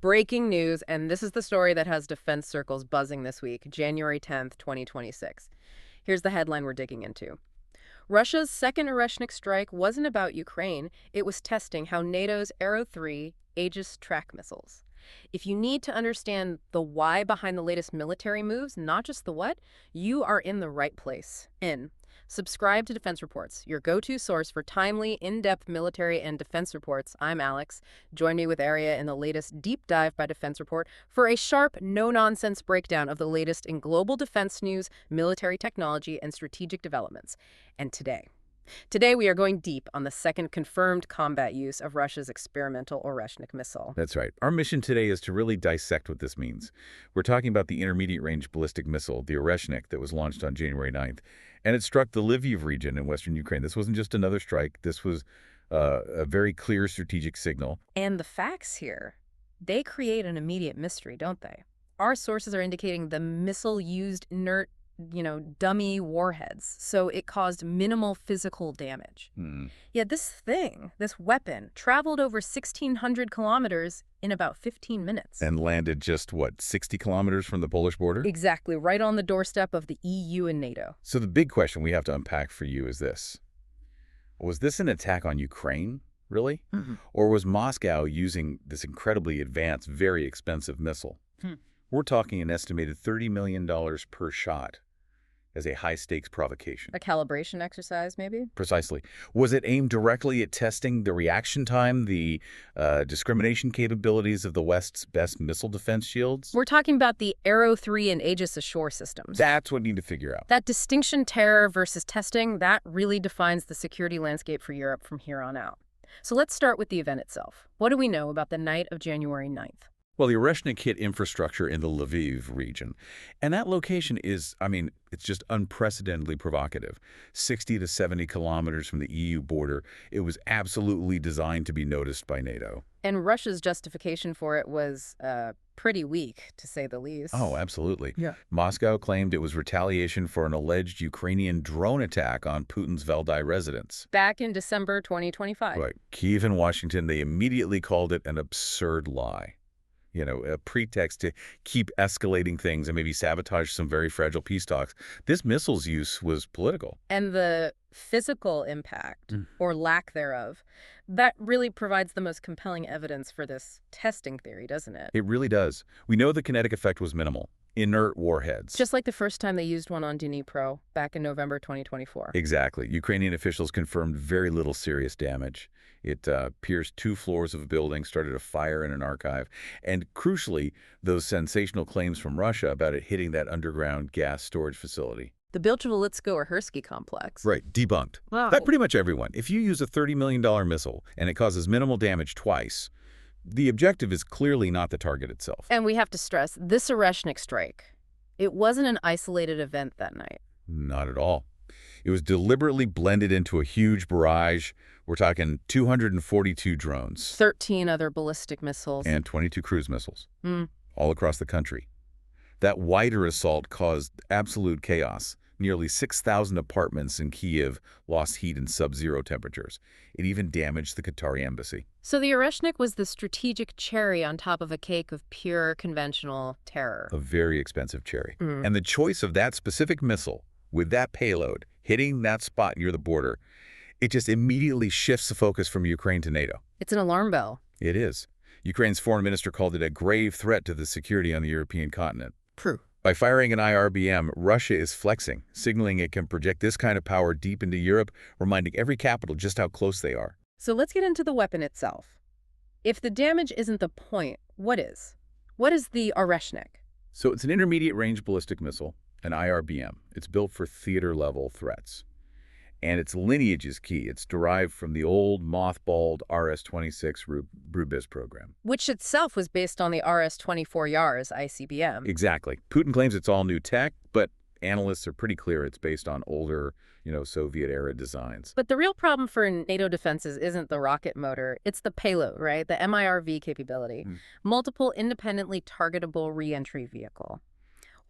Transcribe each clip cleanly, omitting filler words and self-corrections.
breaking news, and this is the story that has defense circles buzzing this week, January 10th, 2026. Here's the headline we're digging into. Russia's second Oreshnik strike wasn't about Ukraine. It was testing how NATO's Arrow-3 Aegis track missiles. If you need to understand the why behind the latest military moves, not just the what, you are in the right place. Subscribe to Defense Reports, your go-to source for timely, in-depth military and defense reports. I'm Alex. Join me with Arya in the latest Deep Dive by Defense Report for a sharp, no-nonsense breakdown of the latest in global defense news, military technology, and strategic developments. And Today, we are going deep on the second confirmed combat use of Russia's experimental Oreshnik missile. That's right. Our mission today is to really dissect what this means. We're talking about the intermediate-range ballistic missile, the Oreshnik, that was launched on January 9th. And it struck the Lviv region in western Ukraine. This wasn't just another strike. This was a very clear strategic signal. And the facts here, they create an immediate mystery, don't they? Our sources are indicating the missile used inert dummy warheads, so it caused minimal physical damage. Yet this weapon, traveled over 1,600 kilometers in about 15 minutes. And landed just, 60 kilometers from the Polish border? Exactly, right on the doorstep of the EU and NATO. So the big question we have to unpack for you is this. Was this an attack on Ukraine, really? Or was Moscow using this incredibly advanced, very expensive missile? We're talking an estimated $30 million per shot as a high-stakes provocation. A calibration exercise, maybe? Precisely. Was it aimed directly at testing the reaction time, the discrimination capabilities of the West's best missile defense shields? We're talking about the Arrow-3 and Aegis ashore systems. That's what we need to figure out. That distinction, terror versus testing, that really defines the security landscape for Europe from here on out. So let's start with the event itself. What do we know about the night of January 9th? Well, the Oreshnik hit infrastructure in the Lviv region. And that location is, it's just unprecedentedly provocative. 60 to 70 kilometers from the EU border. It was absolutely designed to be noticed by NATO. And Russia's justification for it was pretty weak, to say the least. Oh, absolutely. Yeah. Moscow claimed it was retaliation for an alleged Ukrainian drone attack on Putin's Valdai residence. Back in December 2025. Right. Kyiv and Washington, they immediately called it an absurd lie. A pretext to keep escalating things and maybe sabotage some very fragile peace talks. This missile's use was political. And the physical impact, or lack thereof, that really provides the most compelling evidence for this testing theory, doesn't it? It really does. We know the kinetic effect was minimal. Inert warheads. Just like the first time they used one on Dnipro back in November 2024. Exactly. Ukrainian officials confirmed very little serious damage. It pierced 2 floors of a building, started a fire in an archive, and crucially, those sensational claims from Russia about it hitting that underground gas storage facility. The Bilchevo-Litsko-Uhersky complex. Right, debunked. Wow. By pretty much everyone. If you use a $30 million missile and it causes minimal damage twice, the objective is clearly not the target itself. And we have to stress, this Oreshnik strike, it wasn't an isolated event that night. Not at all. It was deliberately blended into a huge barrage. We're talking 242 drones. 13 other ballistic missiles. And 22 cruise missiles. All across the country. That wider assault caused absolute chaos. Nearly 6,000 apartments in Kyiv lost heat in sub-zero temperatures. It even damaged the Qatari embassy. So the Oreshnik was the strategic cherry on top of a cake of pure conventional terror. A very expensive cherry. And the choice of that specific missile with that payload hitting that spot near the border, it just immediately shifts the focus from Ukraine to NATO. It's an alarm bell. It is. Ukraine's foreign minister called it a grave threat to the security on the European continent. True. By firing an IRBM, Russia is flexing, signaling it can project this kind of power deep into Europe, reminding every capital just how close they are. So let's get into the weapon itself. If the damage isn't the point, what is? What is the Oreshnik? So it's an intermediate-range ballistic missile, an IRBM. It's built for theater-level threats. And its lineage is key. It's derived from the old, mothballed RS-26 Rubezh program. Which itself was based on the RS-24 Yars ICBM. Exactly. Putin claims it's all new tech, but analysts are pretty clear it's based on older, Soviet-era designs. But the real problem for NATO defenses isn't the rocket motor. It's the payload, right? The MIRV capability. Multiple independently targetable re-entry vehicle.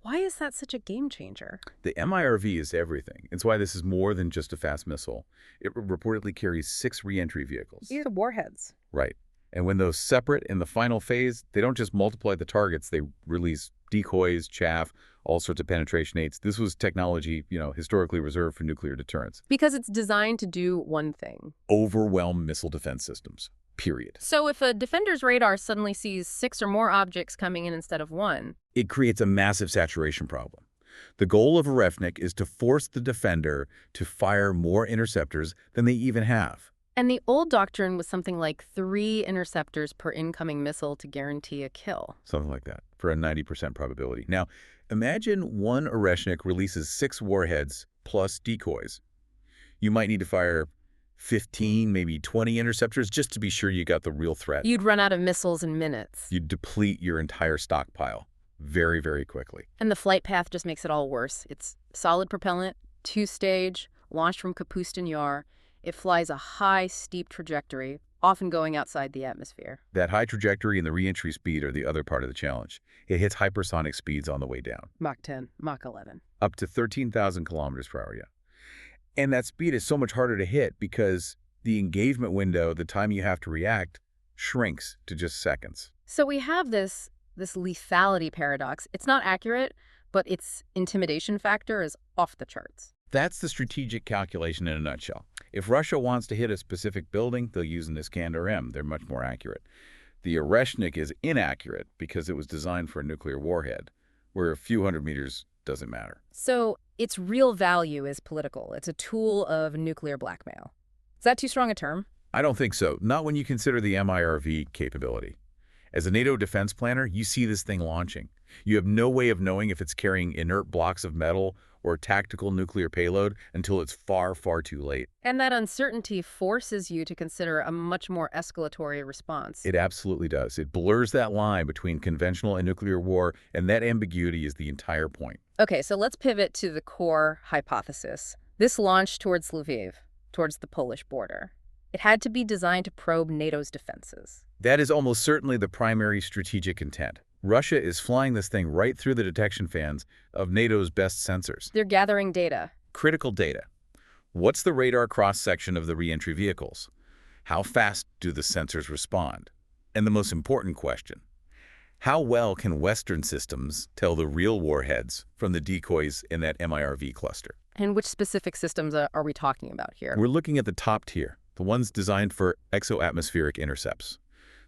Why is that such a game changer? The MIRV is everything. It's why this is more than just a fast missile. It reportedly carries 6 re-entry vehicles. These are warheads. Right. And when those separate in the final phase, they don't just multiply the targets, they release decoys, chaff, all sorts of penetration aids. This was technology, historically reserved for nuclear deterrence. Because it's designed to do one thing. Overwhelm missile defense systems, period. So if a defender's radar suddenly sees 6 or more objects coming in instead of 1, it creates a massive saturation problem. The goal of Oreshnik is to force the defender to fire more interceptors than they even have. And the old doctrine was something like 3 interceptors per incoming missile to guarantee a kill. Something like that, for a 90% probability. Now, imagine one Oreshnik releases 6 warheads plus decoys. You might need to fire 15, maybe 20 interceptors just to be sure you got the real threat. You'd run out of missiles in minutes. You'd deplete your entire stockpile very, very quickly. And the flight path just makes it all worse. It's solid propellant, 2-stage, launched from Kapustin Yar. It flies a high, steep trajectory, often going outside the atmosphere. That high trajectory and the re-entry speed are the other part of the challenge. It hits hypersonic speeds on the way down. Mach 10, Mach 11. Up to 13,000 kilometers per hour, yeah. And that speed is so much harder to hit because the engagement window, the time you have to react, shrinks to just seconds. So we have this lethality paradox. It's not accurate, but its intimidation factor is off the charts. That's the strategic calculation in a nutshell. If Russia wants to hit a specific building, they'll use an Iskander-M. They're much more accurate. The Oreshnik is inaccurate because it was designed for a nuclear warhead, where a few hundred meters doesn't matter. So its real value is political. It's a tool of nuclear blackmail. Is that too strong a term? I don't think so. Not when you consider the MIRV capability. As a NATO defense planner, you see this thing launching. You have no way of knowing if it's carrying inert blocks of metal or tactical nuclear payload until it's far, far too late. And that uncertainty forces you to consider a much more escalatory response. It absolutely does. It blurs that line between conventional and nuclear war, and that ambiguity is the entire point. Okay, so let's pivot to the core hypothesis. This launched towards Lviv, towards the Polish border. It had to be designed to probe NATO's defenses. That is almost certainly the primary strategic intent. Russia is flying this thing right through the detection fans of NATO's best sensors. They're gathering data. Critical data. What's the radar cross-section of the re-entry vehicles? How fast do the sensors respond? And the most important question, how well can Western systems tell the real warheads from the decoys in that MIRV cluster? And which specific systems are we talking about here? We're looking at the top tier, the ones designed for exo-atmospheric intercepts.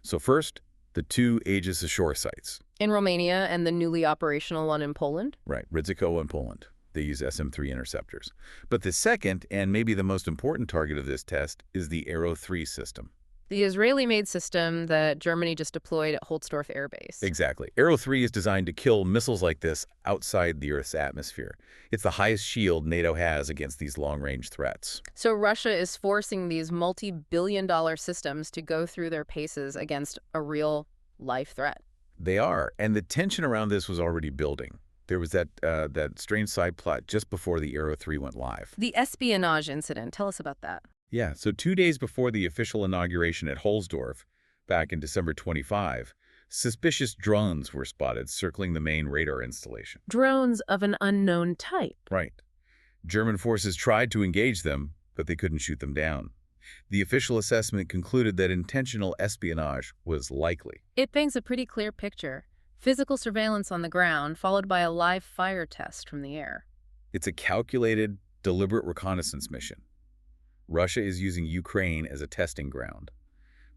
So first, the 2 Aegis ashore sites. In Romania and the newly operational one in Poland? Right, Rydzyko in Poland. They use SM-3 interceptors. But the second, and maybe the most important target of this test, is the Arrow-3 system. The Israeli-made system that Germany just deployed at Holzdorf Air Base. Exactly. Arrow-3 is designed to kill missiles like this outside the Earth's atmosphere. It's the highest shield NATO has against these long-range threats. So Russia is forcing these multi-billion-dollar systems to go through their paces against a real-life threat. They are, and the tension around this was already building. There was that strange side plot just before the Arrow-3 went live. The espionage incident. Tell us about that. Yeah, so 2 days before the official inauguration at Holzdorf, back in December 25, suspicious drones were spotted circling the main radar installation. Drones of an unknown type. Right. German forces tried to engage them, but they couldn't shoot them down. The official assessment concluded that intentional espionage was likely. It paints a pretty clear picture. Physical surveillance on the ground, followed by a live fire test from the air. It's a calculated, deliberate reconnaissance mission. Russia is using Ukraine as a testing ground.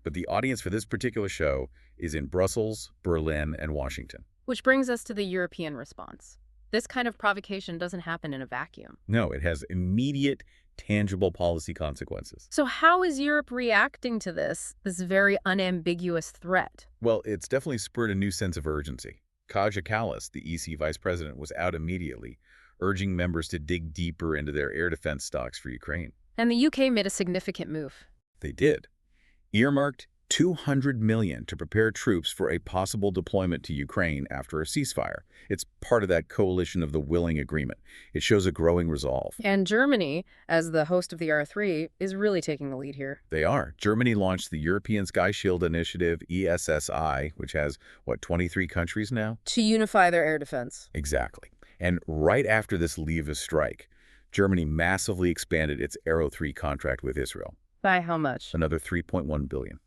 But the audience for this particular show is in Brussels, Berlin, and Washington. Which brings us to the European response. This kind of provocation doesn't happen in a vacuum. No, it has immediate, tangible policy consequences. So how is Europe reacting to this very unambiguous threat? Well, it's definitely spurred a new sense of urgency. Kaja Kallas, the EC vice president, was out immediately, urging members to dig deeper into their air defense stocks for Ukraine. And the UK made a significant move. They did. Earmarked $200 million to prepare troops for a possible deployment to Ukraine after a ceasefire. It's part of that coalition of the willing agreement. It shows a growing resolve. And Germany, as the host of the R3, is really taking the lead here. They are. Germany launched the European Sky Shield Initiative, ESSI, which has, 23 countries now? To unify their air defense. Exactly. And right after this Lviv strike, Germany massively expanded its Arrow-3 contract with Israel. By how much? Another $3.1 billion.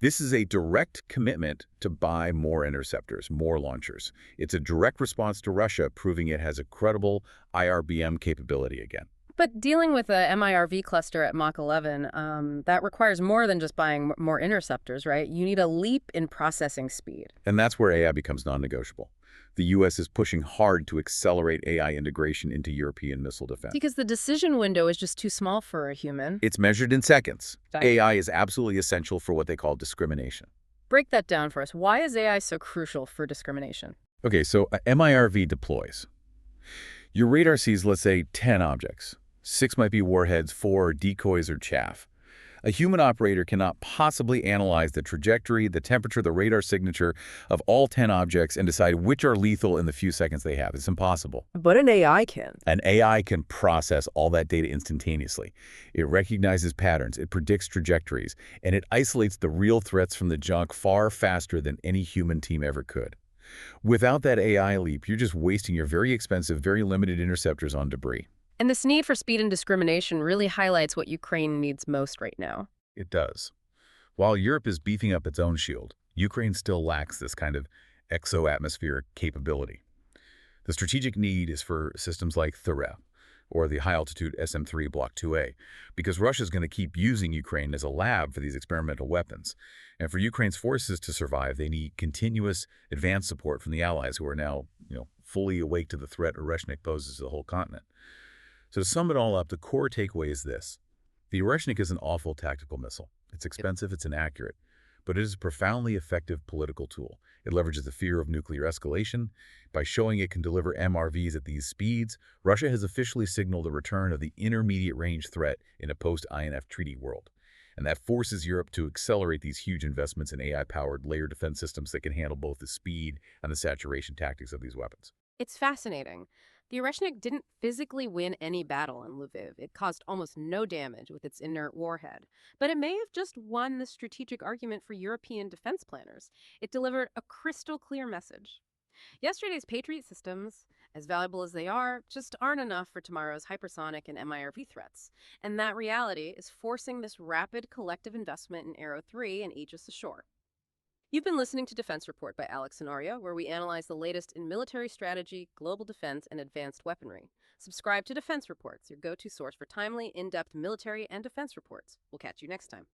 This is a direct commitment to buy more interceptors, more launchers. It's a direct response to Russia, proving it has a credible IRBM capability again. But dealing with a MIRV cluster at Mach 11, that requires more than just buying more interceptors, right? You need a leap in processing speed. And that's where AI becomes non-negotiable. The U.S. is pushing hard to accelerate AI integration into European missile defense. Because the decision window is just too small for a human. It's measured in seconds. Exactly. AI is absolutely essential for what they call discrimination. Break that down for us. Why is AI so crucial for discrimination? Okay, so MIRV deploys. Your radar sees, let's say, 10 objects. 6 might be warheads, 4 are decoys or chaff. A human operator cannot possibly analyze the trajectory, the temperature, the radar signature of all 10 objects and decide which are lethal in the few seconds they have. It's impossible. But an AI can. An AI can process all that data instantaneously. It recognizes patterns, it predicts trajectories, and it isolates the real threats from the junk far faster than any human team ever could. Without that AI leap, you're just wasting your very expensive, very limited interceptors on debris. And this need for speed and discrimination really highlights what Ukraine needs most right now. It does. While Europe is beefing up its own shield, Ukraine still lacks this kind of exo-atmospheric capability. The strategic need is for systems like Threat, or the high-altitude SM-3 Block 2A, because Russia is going to keep using Ukraine as a lab for these experimental weapons. And for Ukraine's forces to survive, they need continuous advanced support from the allies who are now, fully awake to the threat Oreshnik poses to the whole continent. So to sum it all up, the core takeaway is this. The Oreshnik is an awful tactical missile. It's expensive, it's inaccurate, but it is a profoundly effective political tool. It leverages the fear of nuclear escalation. By showing it can deliver MRVs at these speeds, Russia has officially signaled the return of the intermediate-range threat in a post-INF treaty world. And that forces Europe to accelerate these huge investments in AI-powered layer defense systems that can handle both the speed and the saturation tactics of these weapons. It's fascinating. The Oreshnik didn't physically win any battle in Lviv. It caused almost no damage with its inert warhead. But it may have just won the strategic argument for European defense planners. It delivered a crystal clear message. Yesterday's Patriot systems, as valuable as they are, just aren't enough for tomorrow's hypersonic and MIRV threats. And that reality is forcing this rapid collective investment in Arrow 3 and Aegis ashore. You've been listening to Defense Report by Alex Honoria, where we analyze the latest in military strategy, global defense, and advanced weaponry. Subscribe to Defense Reports, your go-to source for timely, in-depth military and defense reports. We'll catch you next time.